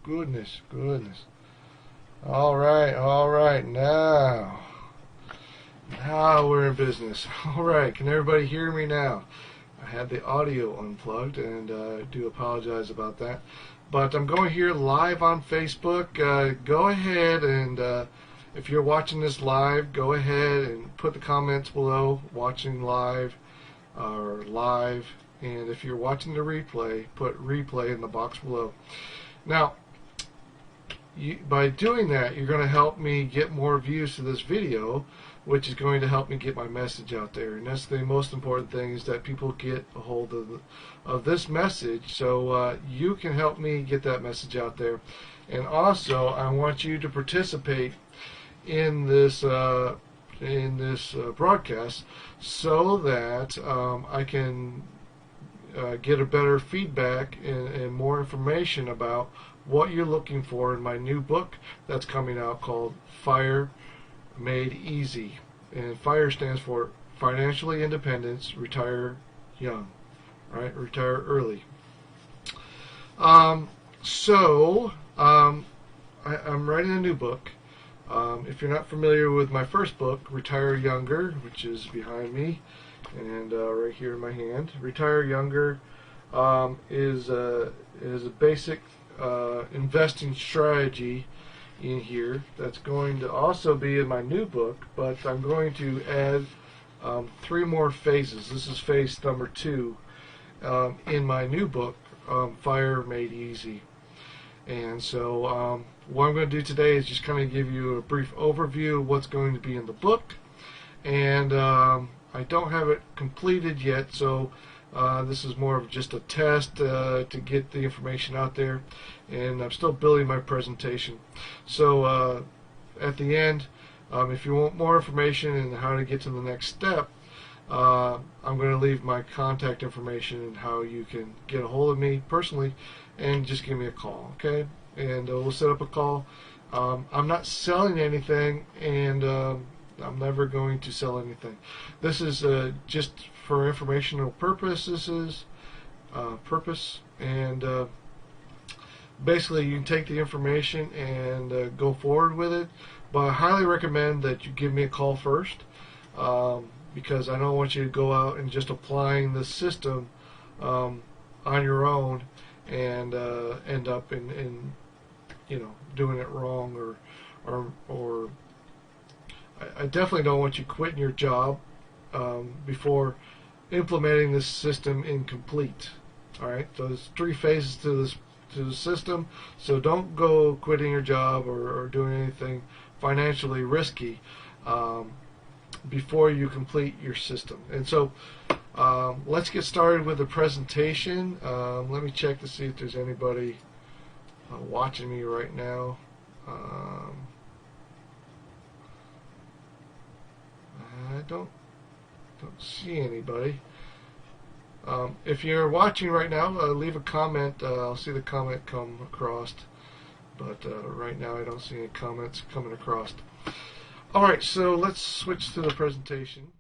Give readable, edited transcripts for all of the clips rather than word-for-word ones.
goodness, goodness. All right, now we're in business. All right, can everybody hear me now? I had the audio unplugged, and I do apologize about that. But I'm going here live on Facebook. Go ahead and, if you're watching this live, go ahead and put the comments below, watching live or live. And if you're watching the replay, put replay in the box below. Now, by doing that, you're going to help me get more views to this video, which is going to help me get my message out there. And that's the most important thing, is that people get a hold of this message, so you can help me get that message out there. And also, I want you to participate in this broadcast, so that I can get a better feedback and more information about what you're looking for in my new book that's coming out, called Fire Made Easy. And FIRE stands for Financially Independence, Retire Young, right? Retire early. I'm writing a new book. If you're not familiar with my first book, Retire Younger, which is behind me and right here in my hand, Retire Younger is a basic investing strategy in here that's going to also be in my new book, but I'm going to add 3 more phases. This is phase number 2 in my new book, Fire Made Easy. And so what I'm going to do today is just kind of give you a brief overview of what's going to be in the book. And I don't have it completed yet, so this is more of just a test to get the information out there, and I'm still building my presentation. So at the end, if you want more information and how to get to the next step, I'm going to leave my contact information and how you can get a hold of me personally, and just give me a call, okay? And we'll set up a call. I'm not selling anything, and I'm never going to sell anything. This is just for informational purposes, and basically you can take the information and go forward with it. But I highly recommend that you give me a call first, because I don't want you to go out and just applying the system on your own and end up in doing it wrong, or I definitely don't want you quitting your job before implementing this system incomplete. All right, so there's 3 phases to the system. So don't go quitting your job or doing anything financially risky before you complete your system. And so let's get started with the presentation. Let me check to see if there's anybody watching me right now. I don't see anybody. If you're watching right now, leave a comment. I'll see the comment come across, but right now I don't see any comments coming across. Alright, so let's switch to the presentation.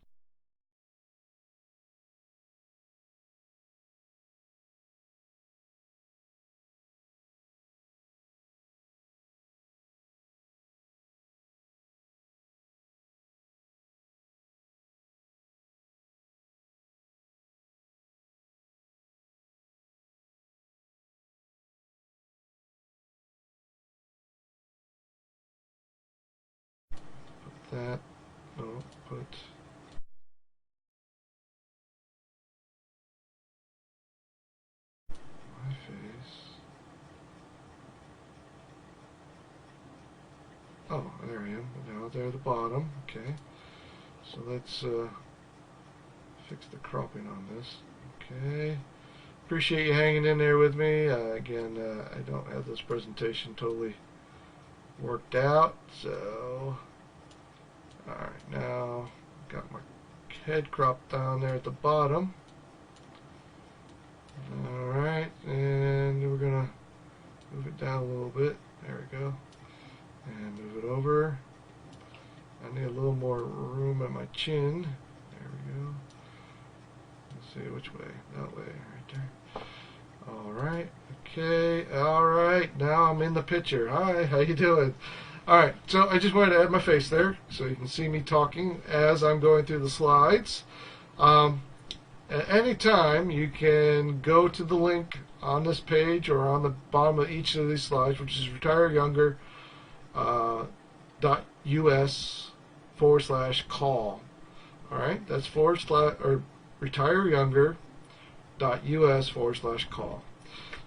That, no, put my face. Oh, there I am. Now they're at the bottom. Okay, so let's fix the cropping on this. Okay, appreciate you hanging in there with me. Again, I don't have this presentation totally worked out, so alright, now got my head cropped down there at the bottom. Alright, and we're gonna move it down a little bit. There we go. And move it over. I need a little more room at my chin. There we go. Let's see which way. That way, right there. All right. Okay. All right. Now I'm in the picture. Hi. How you doing? All right. So I just wanted to add my face there so you can see me talking as I'm going through the slides. Um, at any time, you can go to the link on this page or on the bottom of each of these slides, which is retireyounger.us/call. All right. That's retireyounger.us/call.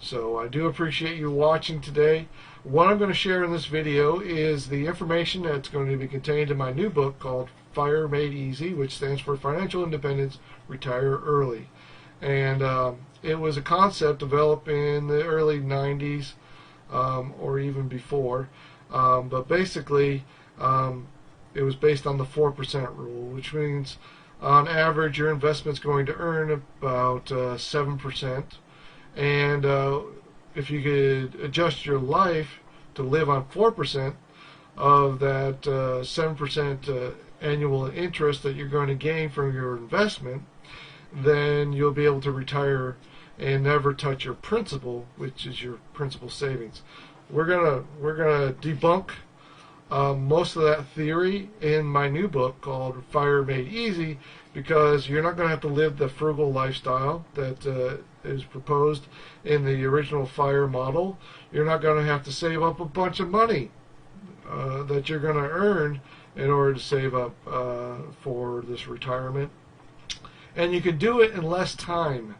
So I do appreciate you watching today. What I'm going to share in this video is the information that's going to be contained in my new book called Fire Made Easy, which stands for Financial Independence, Retire Early. And it was a concept developed in the early 90s or even before. But basically, it was based on the 4% rule, which means on average your investment's going to earn about 7%. And if you could adjust your life to live on 4% of that 7% annual interest that you're going to gain from your investment, then you'll be able to retire and never touch your principal, which is your principal savings. We're gonna debunk most of that theory in my new book called Fire Made Easy, because you're not going to have to live the frugal lifestyle that is proposed in the original FIRE model. You're not going to have to save up a bunch of money that you're going to earn in order to save up for this retirement. And you can do it in less time.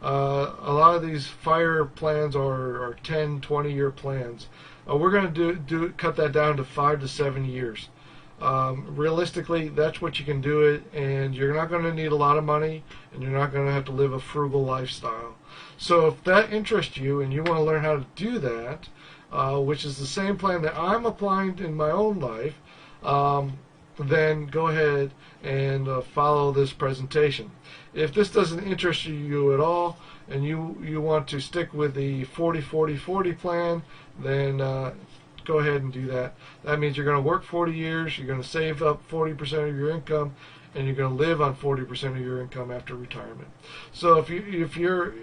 A lot of these FIRE plans are 10, 20-year plans. We're going to cut that down to 5 to 7 years. Realistically, that's what you can do it, and you're not going to need a lot of money, and you're not going to have to live a frugal lifestyle. So if that interests you and you want to learn how to do that, which is the same plan that I'm applying in my own life, then go ahead and follow this presentation. If this doesn't interest you at all, and you want to stick with the 40-40-40 plan, then go ahead and do that. That means you're going to work 40 years, you're going to save up 40% of your income, and you're going to live on 40% of your income after retirement. So if you're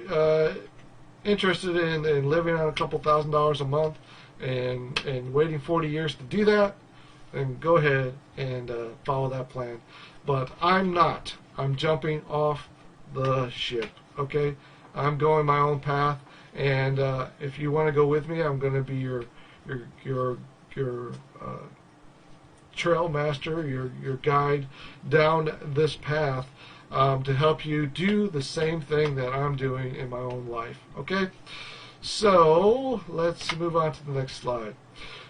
interested in living on a couple $1,000s a month and waiting 40 years to do that, then go ahead and follow that plan. But I'm not. I'm jumping off the ship. Okay, I'm going my own path, and if you want to go with me, I'm going to be your trail master, your guide down this path to help you do the same thing that I'm doing in my own life. Okay, so let's move on to the next slide.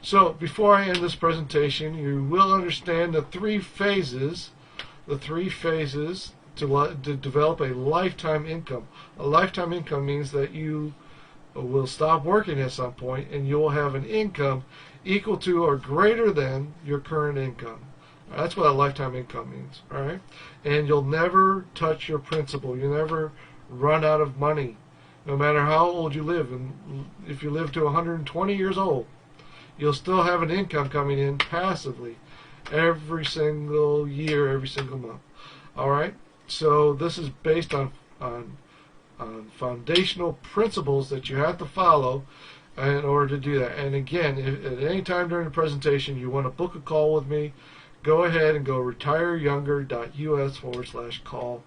So before I end this presentation, you will understand the three phases to develop a lifetime income. A lifetime income means that you will stop working at some point and you will have an income equal to or greater than your current income. That's what a lifetime income means. All right, and you'll never touch your principal. You never run out of money, no matter how old you live. And if you live to 120 years old, you'll still have an income coming in passively every single year, every single month. All right, so this is based on foundational principles that you have to follow in order to do that. And again, if at any time during the presentation you want to book a call with me, go ahead and go retireyounger.us/call.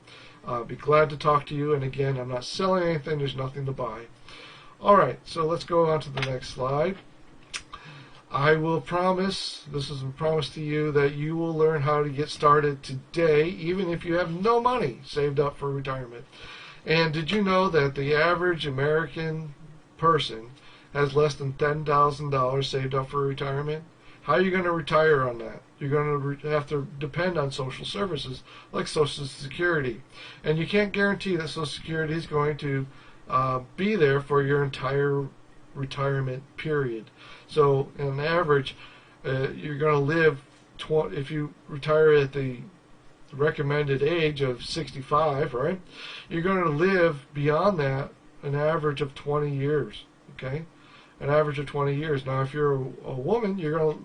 Be glad to talk to you. And again, I'm not selling anything. There's nothing to buy. All right, so let's go on to the next slide. I will promise, this is a promise to you, that you will learn how to get started today, even if you have no money saved up for retirement. And did you know that the average American person has less than $10,000 saved up for retirement? How are you going to retire on that? You're going to have to depend on social services like Social Security. And you can't guarantee that Social Security is going to be there for your entire retirement period. So on average, you're going to live, if you retire at the recommended age of 65, right, you're going to live beyond that an average of 20 years. Okay, an average of 20 years. Now if you're a woman, you're going to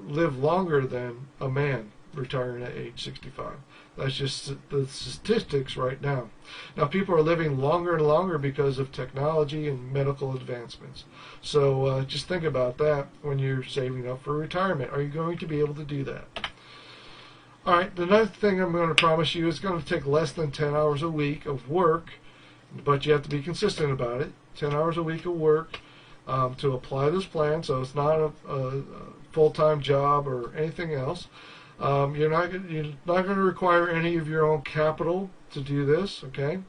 live longer than a man. retiring at age 65. That's just the statistics right now. Now, people are living longer and longer because of technology and medical advancements. So just think about that when you're saving up for retirement. Are you going to be able to do that? All right, the next thing I'm going to promise you is going to take less than 10 hours a week of work, but you have to be consistent about it. 10 hours a week of work to apply this plan, so it's not a full-time job or anything else. You're not going to require any of your own capital to do this, okay?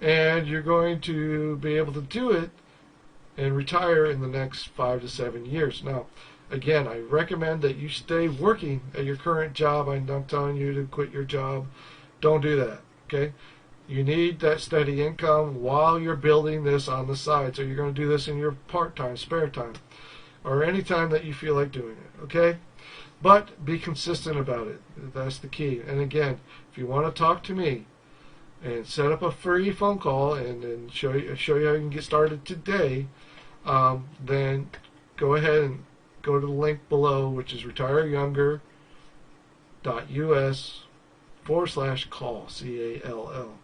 And you're going to be able to do it and retire in the next 5 to 7 years. Now, again, I recommend that you stay working at your current job. I'm not telling you to quit your job. Don't do that, okay? You need that steady income while you're building this on the side. So you're going to do this in your part-time, spare time, or any time that you feel like doing it, okay? But be consistent about it. That's the key. And again, if you want to talk to me and set up a free phone call and show you how you can get started today, then go ahead and go to the link below, which is retireyounger.us/call, C-A-L-L.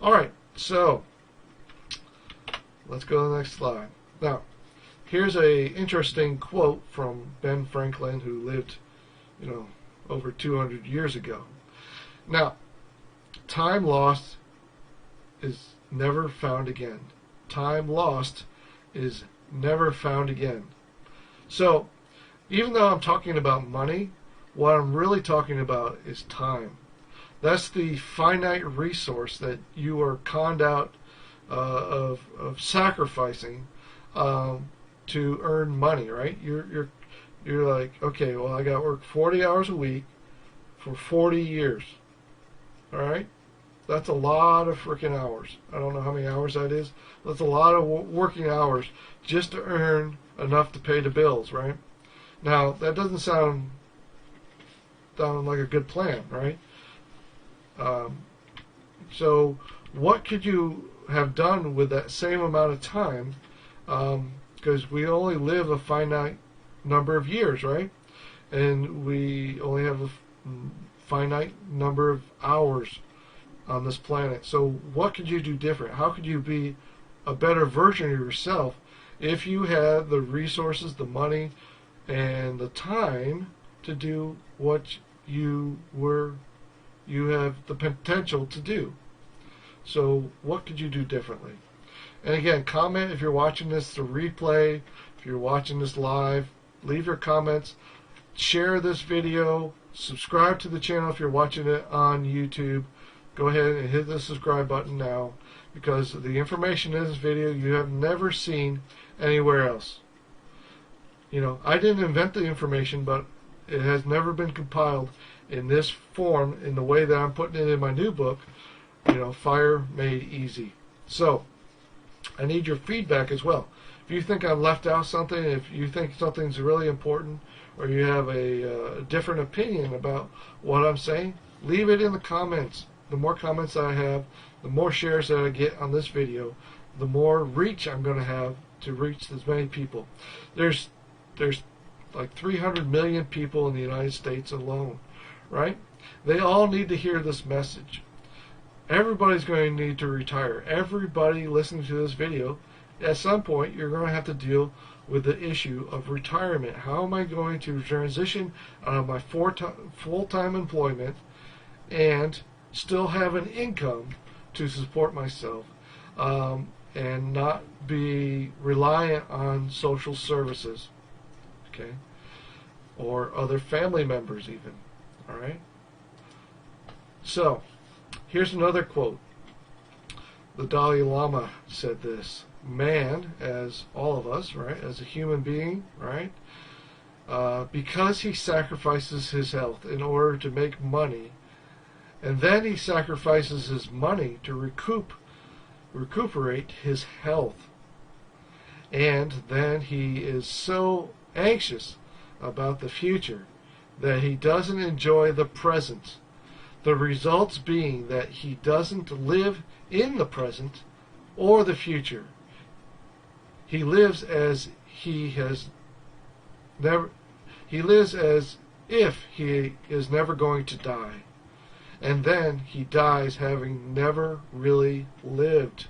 All right, so let's go to the next slide. Now, here's a interesting quote from Ben Franklin, who lived, over 200 years ago. Now, time lost is never found again. Time lost is never found again. So, even though I'm talking about money, what I'm really talking about is time. That's the finite resource that you are conned out of sacrificing to earn money, right? You're like, okay, well, I got to work 40 hours a week for 40 years. All right? That's a lot of freaking hours. I don't know how many hours that is. That's a lot of working hours just to earn enough to pay the bills, right? Now, that doesn't sound like a good plan, right? So what could you have done with that same amount of time? Because we only live a finite number of years, right? And we only have a finite number of hours on this planet. So what could you do different? How could you be a better version of yourself if you had the resources, the money, and the time to do what you have the potential to do? So what could you do differently? And again, comment if you're watching this, the replay, if you're watching this live, leave your comments, share this video, subscribe to the channel if you're watching it on YouTube. Go ahead and hit the subscribe button now, because the information in this video you have never seen anywhere else. I didn't invent the information, but it has never been compiled in this form, in the way that I'm putting it in my new book, Fire Made Easy. So, I need your feedback as well. If you think I've left out something, if you think something's really important, or you have a different opinion about what I'm saying, leave it in the comments. The more comments I have, the more shares that I get on this video, the more reach I'm going to have to reach as many people. There's like 300 million people in the United States alone, right? They all need to hear this message. Everybody's going to need to retire. Everybody listening to this video, at some point, you're going to have to deal with the issue of retirement. How am I going to transition out of my full-time employment and still have an income to support myself, and not be reliant on social services, okay, or other family members even, all right? So, here's another quote. The Dalai Lama said this: man, as all of us, right, as a human being, right, because he sacrifices his health in order to make money, and then he sacrifices his money to recuperate his health, and then he is so anxious about the future that he doesn't enjoy the present. The results being that he doesn't live in the present or the future. He lives as he has never. He lives as if he is never going to die. And then he dies having never really lived.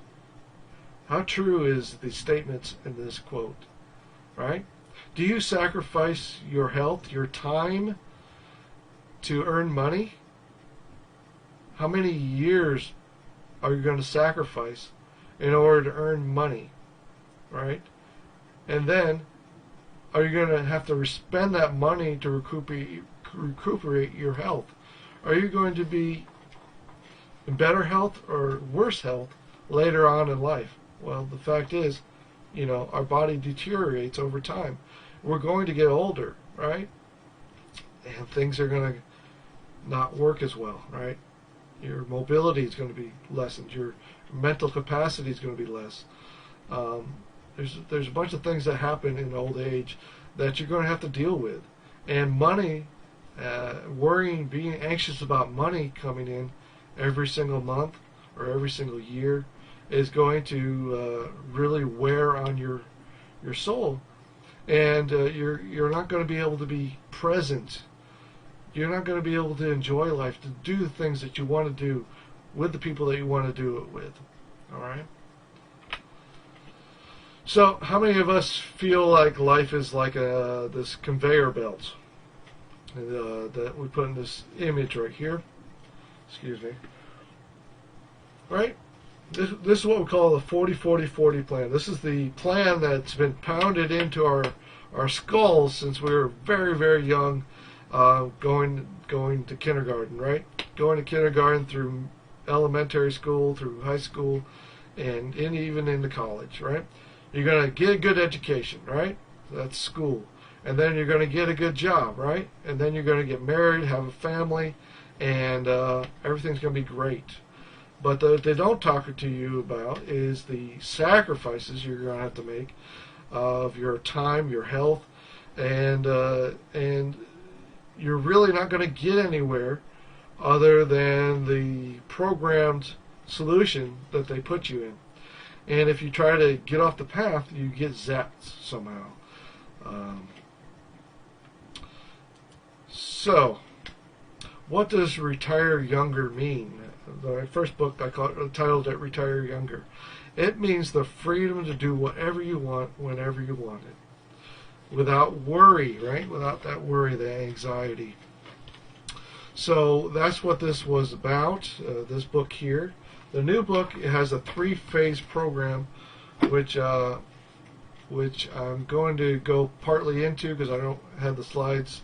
How true is the statements in this quote, right? Do you sacrifice your health, your time to earn money? How many years are you going to sacrifice in order to earn money, right? And then are you going to have to spend that money to recuperate your health? Are you going to be in better health or worse health later on in life? Well, the fact is, our body deteriorates over time. We're going to get older, right? And things are going to not work as well, right? Your mobility is going to be lessened. Your mental capacity is going to be less. There's a bunch of things that happen in old age that you're going to have to deal with. And money, worrying, being anxious about money coming in every single month or every single year is going to really wear on your soul. And you're not going to be able to be present. You're not going to be able to enjoy life, to do the things that you want to do with the people that you want to do it with. All right? So, how many of us feel like life is like this conveyor belt that we put in this image right here? Excuse me. Right? This is what we call the 40-40-40 plan. This is the plan that's been pounded into our skulls since we were very, very young, going to kindergarten, right? Going to kindergarten through elementary school, through high school, and even into college, right? You're going to get a good education, right? That's school. And then you're going to get a good job, right? And then you're going to get married, have a family, and everything's going to be great. But what they don't talk to you about is the sacrifices you're going to have to make of your time, your health, and you're really not going to get anywhere other than the programmed solution that they put you in. And if you try to get off the path, you get zapped somehow. So, what does retire younger mean? The first book I titled it Retire Younger. It means the freedom to do whatever you want whenever you want it, without worry, right? Without that worry, the anxiety. So that's what this was about. This book here. The new book, it has a 3-phase program, which I'm going to go partly into because I don't have the slides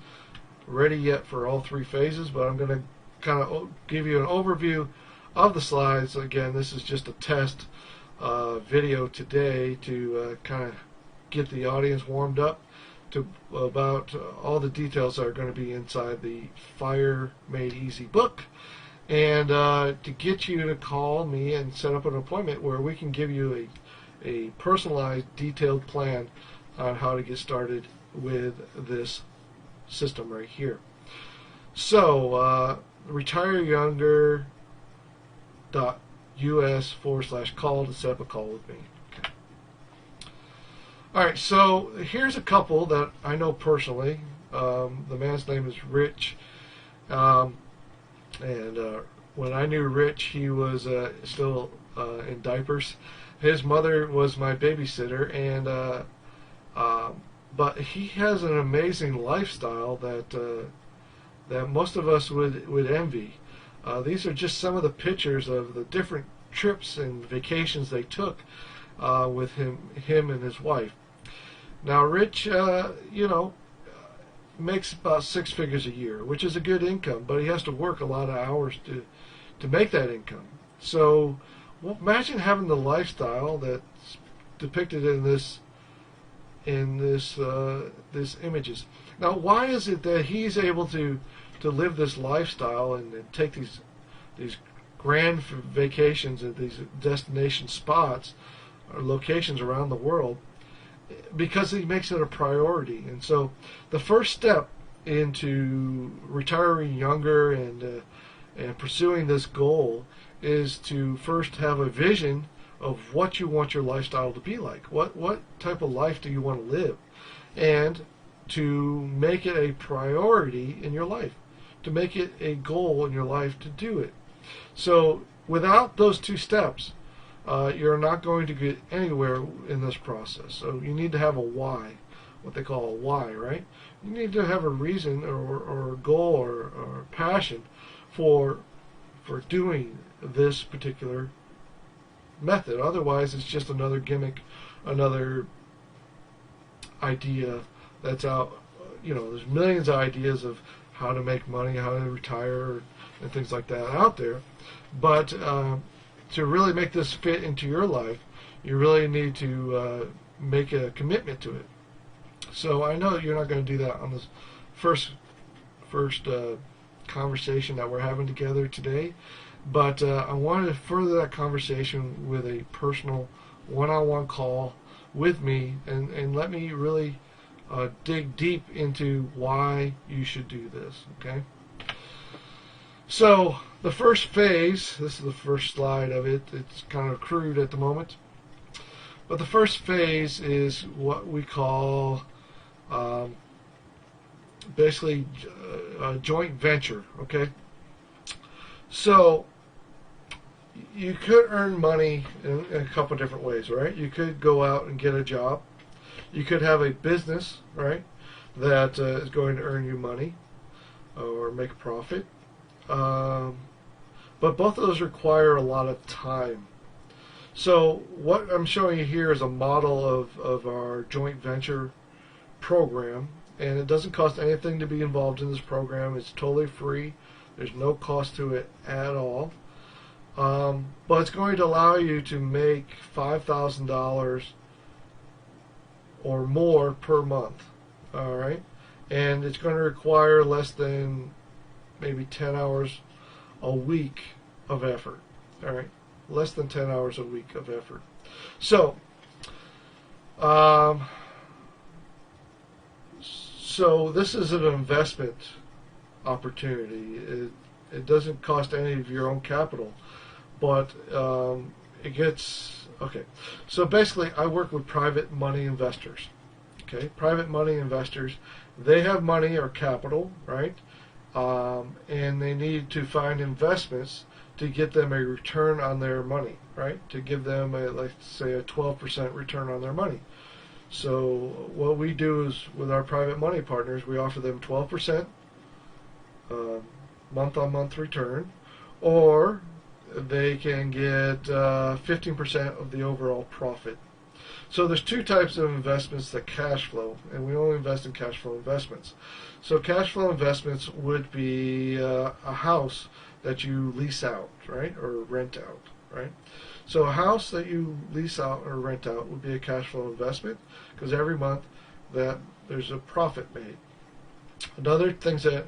ready yet for all 3 phases, but I'm going to kind of give you an overview of the slides. Again, this is just a test video today to kind of get the audience warmed up to about all the details that are going to be inside the Fire Made Easy book, and to get you to call me and set up an appointment where we can give you a personalized, detailed plan on how to get started with this system right here. So, retireyounger.us/call to set up a call with me. Okay. Alright, so here's a couple that I know personally. The man's name is Rich. When I knew Rich, he was still in diapers. His mother was my babysitter, and but he has an amazing lifestyle that most of us would envy. These are just some of the pictures of the different trips and vacations they took with him and his wife. Now, Rich, makes about 6 figures a year, which is a good income, but he has to work a lot of hours to make that income. So, well, imagine having the lifestyle that's depicted in this images. Now, why is it that he's able to live this lifestyle and take these grand vacations at these destination spots or locations around the world? Because he makes it a priority. And so the first step into retiring younger and pursuing this goal is to first have a vision of what you want your lifestyle to be like. What type of life do you want to live? And to make it a priority in your life, to make it a goal in your life to do it. So without those two steps, you're not going to get anywhere in this process. So you need to have a why, what they call a why, right? You need to have a reason or a goal or passion for doing this particular method. Otherwise, it's just another gimmick, another idea that's out. There's millions of ideas of how to make money, how to retire, and things like that out there. But to really make this fit into your life, you really need to make a commitment to it. So I know you're not going to do that on this first conversation that we're having together today, but I wanted to further that conversation with a personal one-on-one call with me, and let me really dig deep into why you should do this. Okay. So the first phase, this is the first slide of it. It's kind of crude at the moment, but the first phase is what we call basically a joint venture. Okay. So you could earn money in a couple different ways, right? You could go out and get a job. You could have a business, right, that is going to earn you money or make a profit. But both of those require a lot of time. So what I'm showing you here is a model of our joint venture program, and it doesn't cost anything to be involved in this program. It's totally free. There's no cost to it at all. But it's going to allow you to make $5,000 or more per month. All right, and it's going to require less than maybe 10 hours a week of effort. All right, less than 10 hours a week of effort. So, so this is an investment opportunity. It doesn't cost any of your own capital, but it gets, okay. So basically, I work with private money investors. Okay, private money investors, they have money or capital, right? And they need to find investments to get them a return on their money, right? To give them, let's say, a 12% return on their money. So what we do is, with our private money partners, we offer them 12% month-on-month return, or they can get 15% of the overall profit. So there's two types of investments that cash flow, and we only invest in cash flow investments. So cash flow investments would be a house that you lease out, right, or rent out, right? So a house that you lease out or rent out would be a cash flow investment, because every month that there's a profit made. Another things that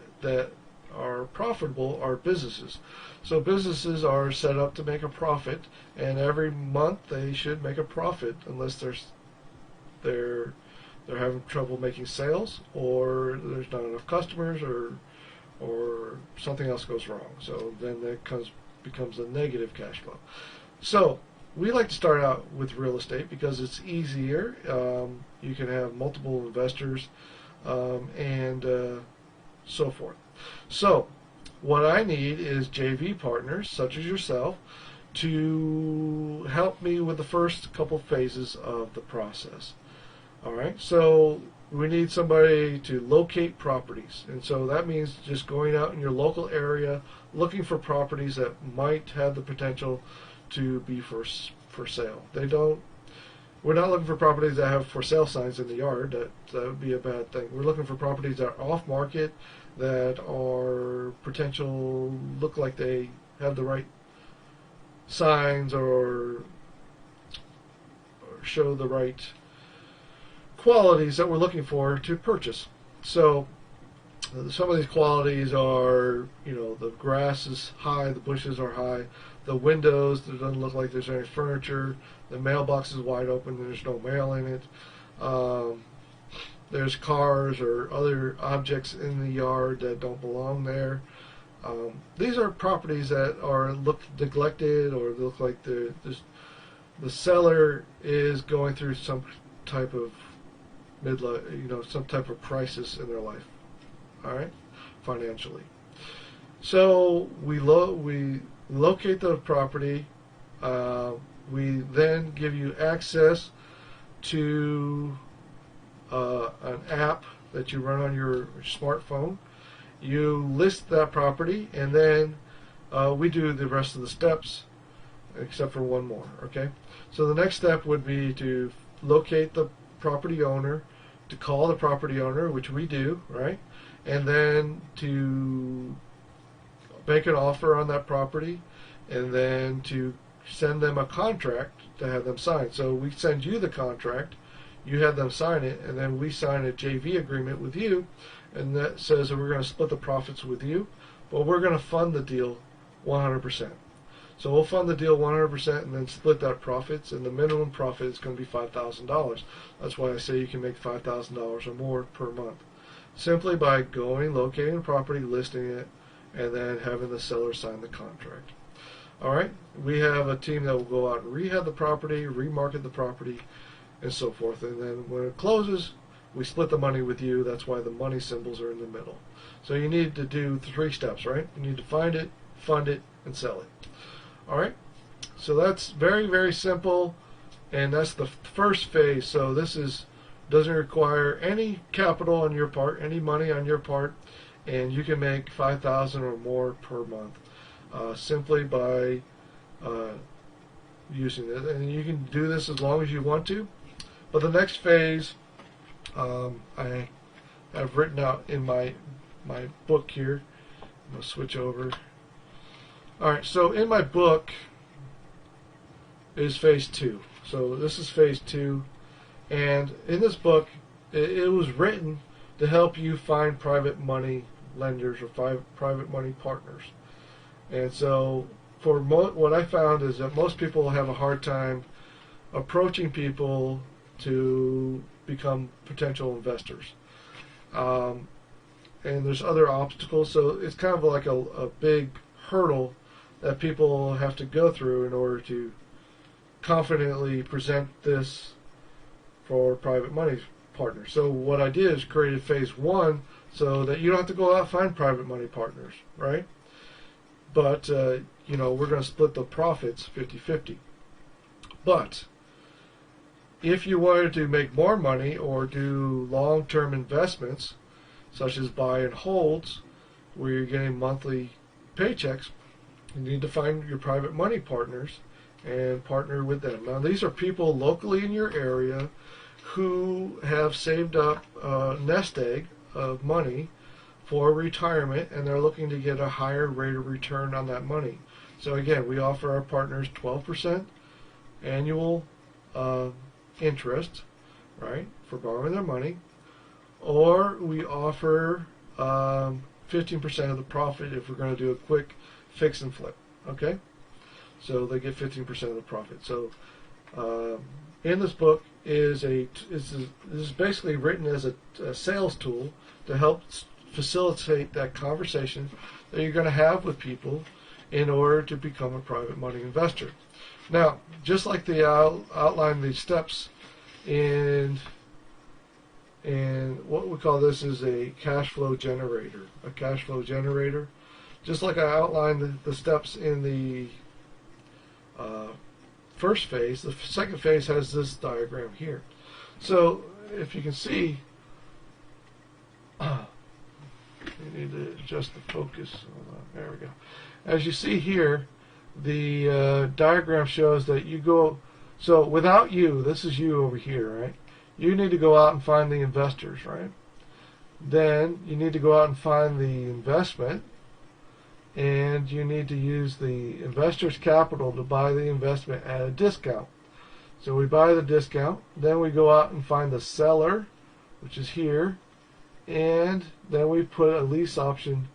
are profitable are businesses. So businesses are set up to make a profit, and every month they should make a profit, unless they're having trouble making sales, or there's not enough customers, or something else goes wrong. So then that becomes a negative cash flow. So we like to start out with real estate because it's easier. You can have multiple investors and so forth. So what I need is JV partners such as yourself to help me with the first couple phases of the process. All right, so we need somebody to locate properties, and so that means just going out in your local area, looking for properties that might have the potential to be for sale. We're not looking for properties that have for sale signs in the yard. That would be a bad thing. We're looking for properties that are off market, that are potential, look like they have the right signs or show the right qualities that we're looking for to purchase. So some of these qualities are, the grass is high, the bushes are high, the windows, there doesn't look like there's any furniture, the mailbox is wide open, there's no mail in it, there's cars or other objects in the yard that don't belong there. These are properties that look neglected, or look like the seller is going through some type of some type of crisis in their life. All right, financially. So we locate the property. We then give you access to an app that you run on your smartphone. You list that property, and then we do the rest of the steps, except for one more. Okay. So the next step would be to locate the property owner, to call the property owner, which we do, right? And then to make an offer on that property, and then to send them a contract to have them sign. So we send you the contract, you have them sign it, and then we sign a JV agreement with you, and that says that we're going to split the profits with you, but we're going to fund the deal 100%. So we'll fund the deal 100% and then split that profits, and the minimum profit is going to be $5,000. That's why I say you can make $5,000 or more per month, simply by locating the property, listing it, and then having the seller sign the contract. All right, we have a team that will go out and rehab the property, remarket the property, and so forth. And then when it closes, we split the money with you. That's why the money symbols are in the middle. So you need to do 3 steps, right? You need to find it, fund it, and sell it. All right, so that's very, very simple, and that's the first phase. So this doesn't require any capital on your part, any money on your part, and you can make $5,000 or more per month simply by using it. And you can do this as long as you want to. But the next phase, I have written out in my book here. I'm going to switch over. All right, so in my book is phase 2. So this is phase 2, and in this book, it was written to help you find private money lenders or private money partners. And so for what I found is that most people have a hard time approaching people to become potential investors. And there's other obstacles, so it's kind of like a big hurdle that people have to go through in order to confidently present this for private money partners. So what I did is created phase 1 so that you don't have to go out and find private money partners, right? But we're going to split the profits 50-50. But if you wanted to make more money or do long-term investments, such as buy and holds, where you're getting monthly paychecks, you need to find your private money partners and partner with them. Now, these are people locally in your area who have saved up a nest egg of money for retirement, and they're looking to get a higher rate of return on that money. So again, we offer our partners 12% annual interest, right, for borrowing their money, or we offer 15% of the profit if we're going to do a quick fix and flip. Okay, so they get 15% of the profit. So in this book is basically written as a sales tool to help facilitate that conversation that you're going to have with people in order to become a private money investor. Now, just like they outline these steps in what we call this is a cash flow generator. A cash flow generator. Just like I outlined the steps in the first phase, the second phase has this diagram here. So if you can see, you need to adjust the focus. Hold on, there we go. As you see here, the diagram shows that you go, so without you, this is you over here, right? You need to go out and find the investors, right? Then you need to go out and find the investment, and you need to use the investor's capital to buy the investment at a discount. So we buy the discount, then we go out and find the seller, which is here, and then we put a lease option.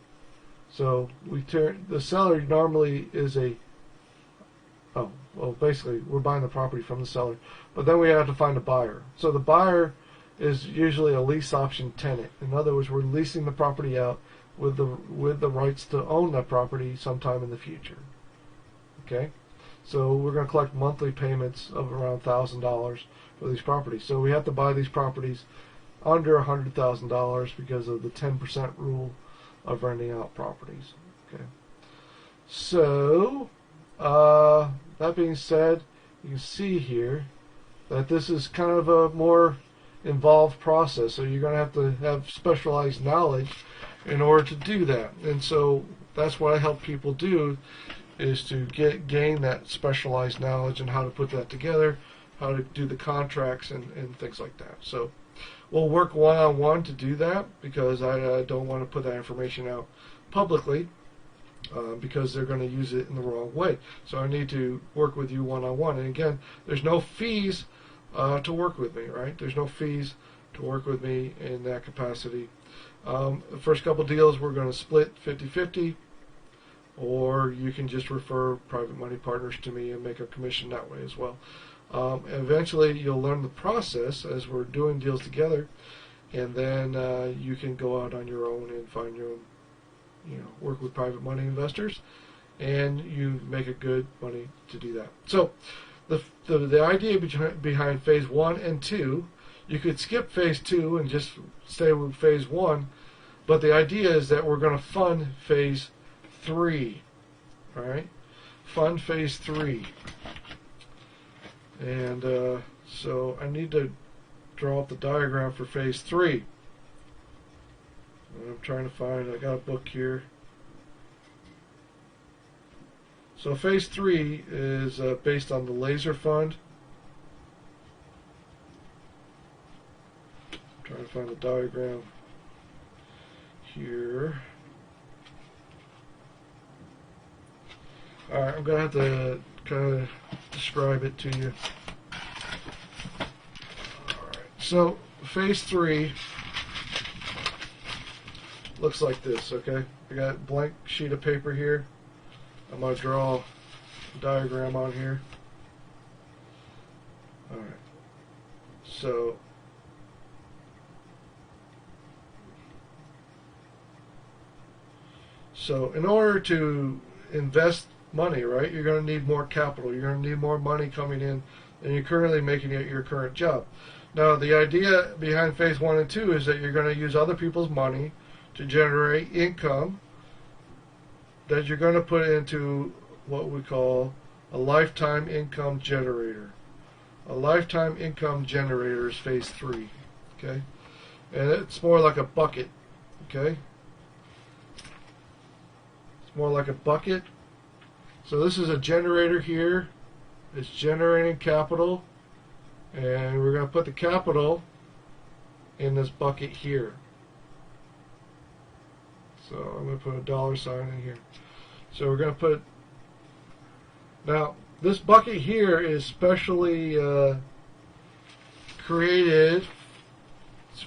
So we turn the seller normally is basically we're buying the property from the seller, but then we have to find a buyer. So the buyer is usually a lease option tenant. In other words, we're leasing the property out with the rights to own that property sometime in the future. Okay, so we're going to collect monthly payments of around $1,000 for these properties. So we have to buy these properties under $100,000 because of the 10% rule of renting out properties. Okay. So, that being said, you can see here that this is kind of a more involved process. So you're going to have specialized knowledge in order to do that. And so that's what I help people do, is to gain that specialized knowledge and how to put that together, how to do the contracts and things like that. So we'll work one-on-one to do that, because I don't want to put that information out publicly, because they're going to use it in the wrong way. So I need to work with you one-on-one. And again, there's no fees to work with me, right? There's no fees to work with me in that capacity. The first couple deals we're going to split 50-50, or you can just refer private money partners to me and make a commission that way as well. Eventually you'll learn the process as we're doing deals together, and then you can go out on your own and find your own, work with private money investors, and you make a good money to do that. So the idea behind phase 1 and 2, you could skip phase 2 and just stay with phase 1, but the idea is that we're going to fund phase 3. All right, fund phase 3. And so I need to draw up the diagram for phase 3. I'm trying to find, I got a book here. So phase 3 is based on the laser fund. I'm trying to find the diagram here. Alright, I'm going to have to kind of describe it to you. Alright, so phase 3 looks like this, okay? I got a blank sheet of paper here. I'm going to draw a diagram on here. Alright, so in order to invest money, right, you're going to need more capital. You're going to need more money coming in than you're currently making at your current job. Now, the idea behind phase 1 and 2 is that you're going to use other people's money to generate income that you're going to put into what we call a lifetime income generator. A lifetime income generator is phase 3, okay? And it's more like a bucket, okay? It's more like a bucket. So this is a generator here. It's generating capital, and we're going to put the capital in this bucket here. So I'm going to put a $sign in here. So we're going to put, now this bucket here is specially created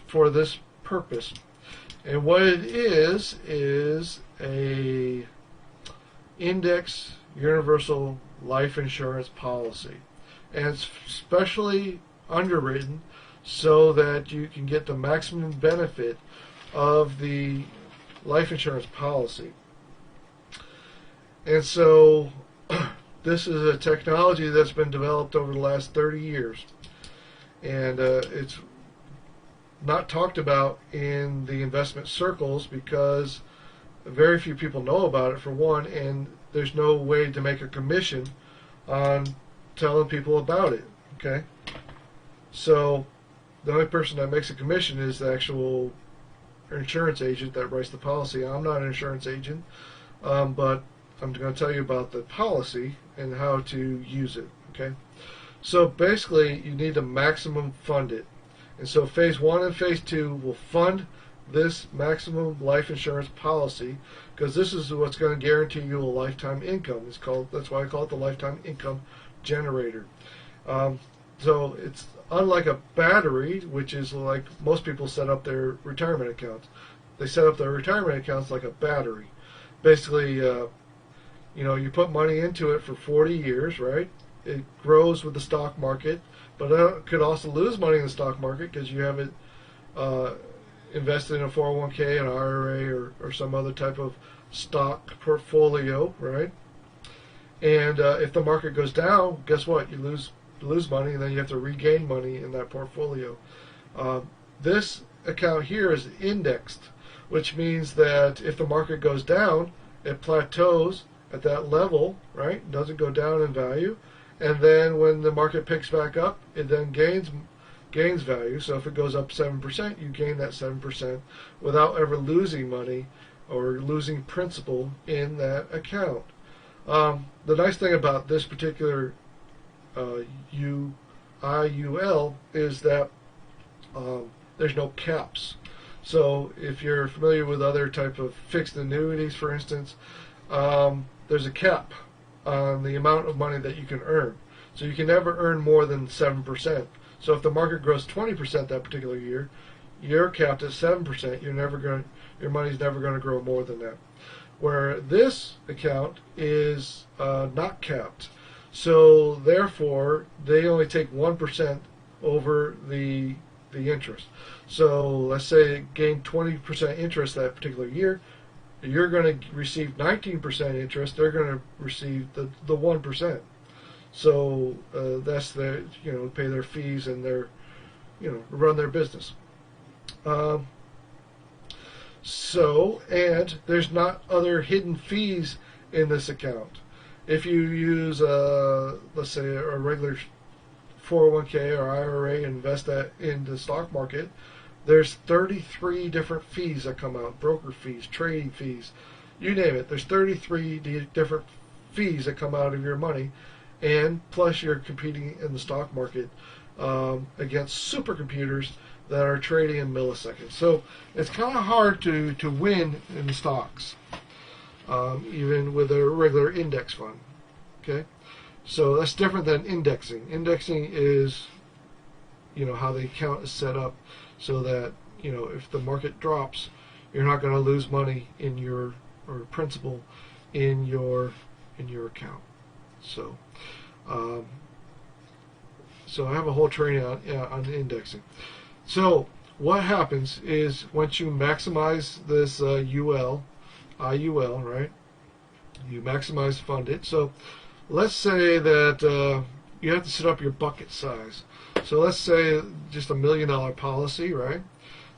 for this purpose. And what it is a index universal life insurance policy. And it's specially underwritten so that you can get the maximum benefit of the life insurance policy. And so this is a technology that's been developed over the last 30 years, and it's not talked about in the investment circles because very few people know about it, for one, and there's no way to make a commission on telling people about it, okay? So the only person that makes a commission is the actual insurance agent that writes the policy. I'm not an insurance agent, but I'm going to tell you about the policy and how to use it, okay? So basically, you need to maximum fund it. And so phase 1 and phase 2 will fund this maximum life insurance policy, because this is what's going to guarantee you a lifetime income. That's why I call it the lifetime income generator. So it's unlike a battery, which is like most people set up their retirement accounts. They set up their retirement accounts like a battery. Basically, you put money into it for 40 years, right? It grows with the stock market, but it could also lose money in the stock market because you have it invested in a 401k, an IRA, or some other type of stock portfolio, right? And if the market goes down, guess what? You lose money, and then you have to regain money in that portfolio. This account here is indexed, which means that if the market goes down, it plateaus at that level, right? It doesn't go down in value. And then when the market picks back up, it then gains value. So if it goes up 7%, you gain that 7% without ever losing money or losing principal in that account. The nice thing about this particular IUL is that there's no caps. So if you're familiar with other type of fixed annuities, for instance, there's a cap on the amount of money that you can earn. So you can never earn more than 7%. So if the market grows 20% that particular year, you're capped at 7%. Your money's never going to grow more than that. Where this account is not capped. So therefore, they only take 1% over the interest. So let's say it gained 20% interest that particular year. You're going to receive 19% interest. They're going to receive the 1%. So that's their, pay their fees and their, run their business. And there's not other hidden fees in this account. If you use, let's say, a regular 401k or IRA and invest that in the stock market, there's 33 different fees that come out, broker fees, trading fees, you name it. There's 33 different fees that come out of your money, and plus you're competing in the stock market against supercomputers that are trading in milliseconds. So it's kind of hard to win in the stocks, even with a regular index fund. Okay, so that's different than indexing. Indexing is, how the account is set up, so that if the market drops, you're not going to lose money in your or principal in your account. So, so I have a whole training on indexing. So what happens is once you maximize this IUL, right? You maximize fund it. So let's say that you have to set up your bucket size. So let's say just $1 million policy, right?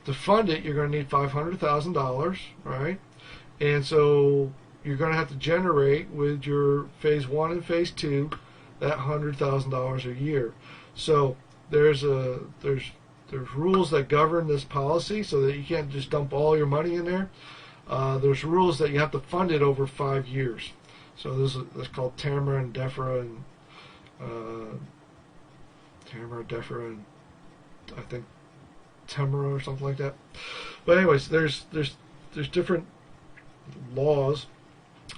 To fund it, you're going to need $500,000, right? And so you're going to have to generate with your phase 1 and phase 2 that $100,000 a year. So there's rules that govern this policy, so that you can't just dump all your money in there. There's rules that you have to fund it over 5 years. So this is called TAMRA and DEFRA, and I think TEMRA or something like that. But anyways, there's different laws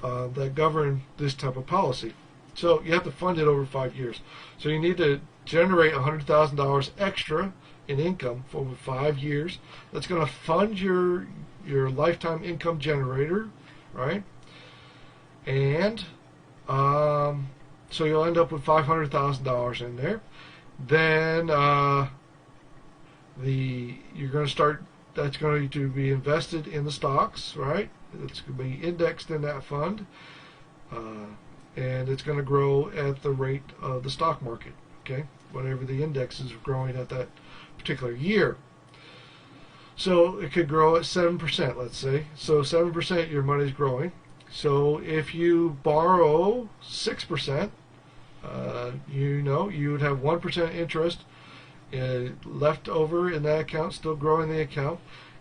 that govern this type of policy. So you have to fund it over 5 years. So you need to generate $100,000 extra in income for over 5 years. That's going to fund your lifetime income generator, right? And so you'll end up with $500,000 in there. Then you're going to start. That's going to be invested in the stocks, right? It's going to be indexed in that fund, and it's going to grow at the rate of the stock market. Okay, whatever the index is growing at that particular year. So it could grow at 7%, let's say. So 7% your money's growing. So if you borrow 6%, you would have 1% interest left over in that account, still growing the account,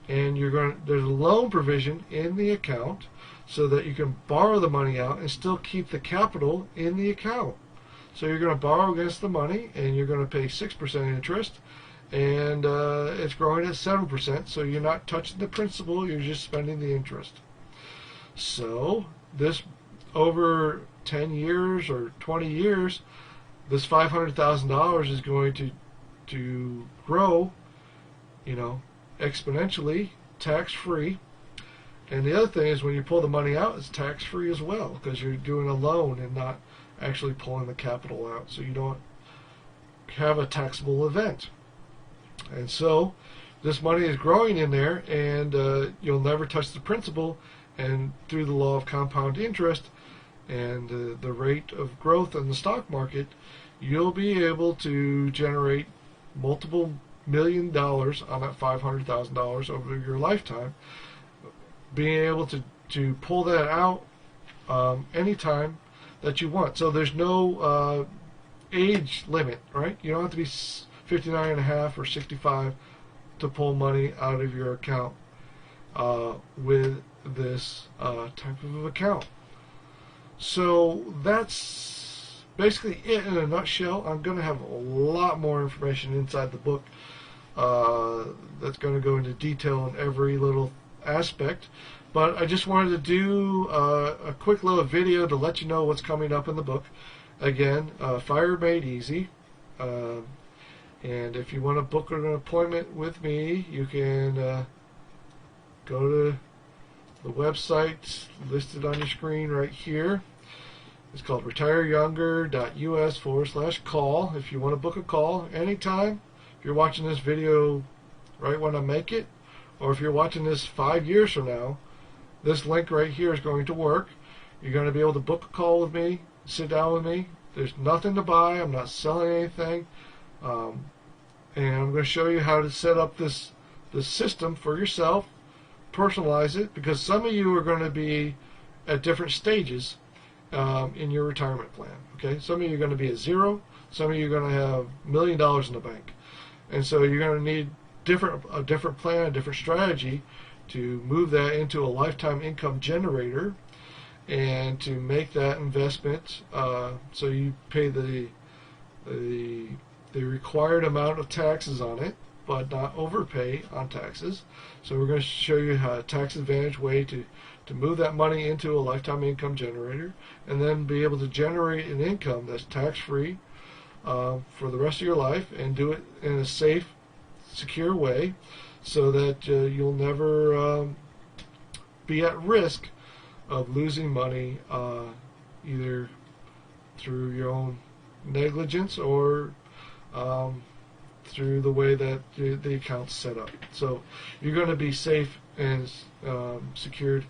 and there's a loan provision in the account so that you can borrow the money out and still keep the capital in the account. So you're going to borrow against the money, and you're going to pay 6% interest, and it's growing at 7%, so you're not touching the principal, you're just spending the interest. So this, over 10 years or 20 years, this $500,000 is going to grow, exponentially, tax-free. And the other thing is, when you pull the money out, it's tax-free as well, because you're doing a loan and not actually pulling the capital out, so you don't have a taxable event. And so this money is growing in there, and you'll never touch the principal, and through the law of compound interest and the rate of growth in the stock market, you'll be able to generate multiple million on that $500,000 over your lifetime, being able to pull that out anytime that you want. So there's no age limit, right? You don't have to be 59 and a half or 65 to pull money out of your account with this type of account. So that's basically it in a nutshell. I'm going to have a lot more information inside the book that's going to go into detail in every little aspect. But I just wanted to do a quick little video to let you know what's coming up in the book. Again, Fire Made Easy. And if you want to book an appointment with me, you can go to the website listed on your screen right here. It's called retireyounger.us/call. If you want to book a call anytime, if you're watching this video right when I make it, or if you're watching this 5 years from now, this link right here is going to work. You're going to be able to book a call with me, sit down with me. There's nothing to buy. I'm not selling anything. And I'm going to show you how to set up this system for yourself, personalize it, because some of you are going to be at different stages in your retirement plan. Okay, some of you are going to be at zero. Some of you are going to have $1 million in the bank, and so you're going to need a different plan, a different strategy to move that into a lifetime income generator, and to make that investment so you pay the required amount of taxes on it, but not overpay on taxes. So we're going to show you how a tax advantage way to move that money into a lifetime income generator, and then be able to generate an income that's tax-free for the rest of your life, and do it in a safe, secure way, so that you'll never be at risk of losing money either through your own negligence or through the way that the account's set up. So you're going to be safe and secured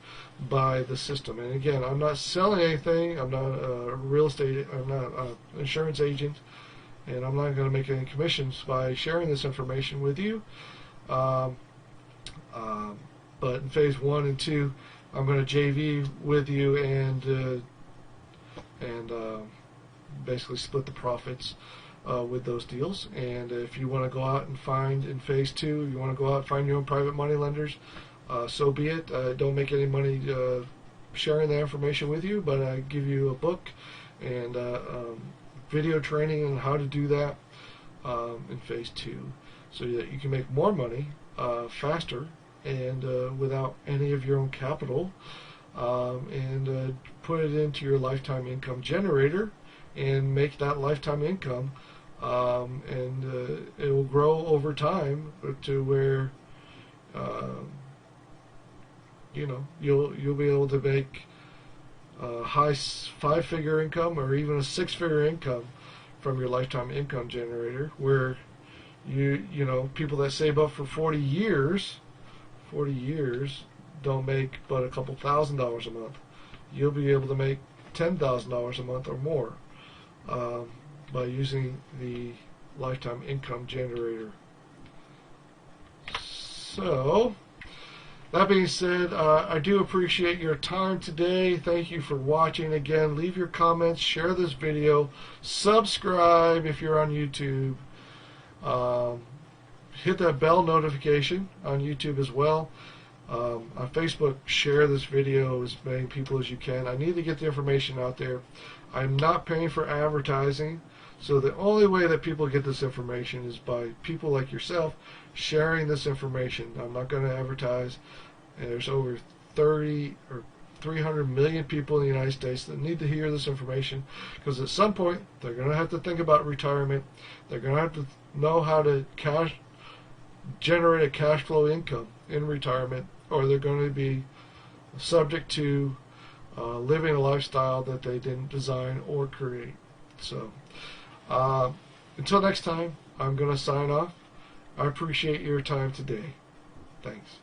by the system. And again, I'm not selling anything. I'm not a real estate. I'm not an insurance agent, and I'm not going to make any commissions by sharing this information with you. But in phase 1 and 2, I'm going to JV with you and basically split the profits with those deals. And if you want to go out and find in phase 2, you want to go out and find your own private money lenders, so be it. Don't make any money sharing the information with you, but I give you a book and video training on how to do that in phase 2, so that you can make more money faster and without any of your own capital, and put it into your lifetime income generator and make that lifetime income, and it will grow over time to where you'll be able to make a high 5-figure income or even a 6-figure income from your lifetime income generator, where people that save up for 40 years don't make but a couple $1,000s a month. You'll be able to make $10,000 a month or more by using the lifetime income generator. So that being said, I do appreciate your time today. Thank you for watching. Again, leave your comments, share this video, subscribe if you're on YouTube, hit that bell notification on YouTube as well. On Facebook, share this video as many people as you can. I need to get the information out there. I'm not paying for advertising, so the only way that people get this information is by people like yourself sharing this information. I'm not going to advertise, and there's over 30 or 300 million people in the United States that need to hear this information, because at some point they're going to have to think about retirement. They're going to have to know how to generate a cash flow income in retirement, or they're going to be subject to living a lifestyle that they didn't design or create. So until next time, I'm going to sign off. I appreciate your time today. Thanks.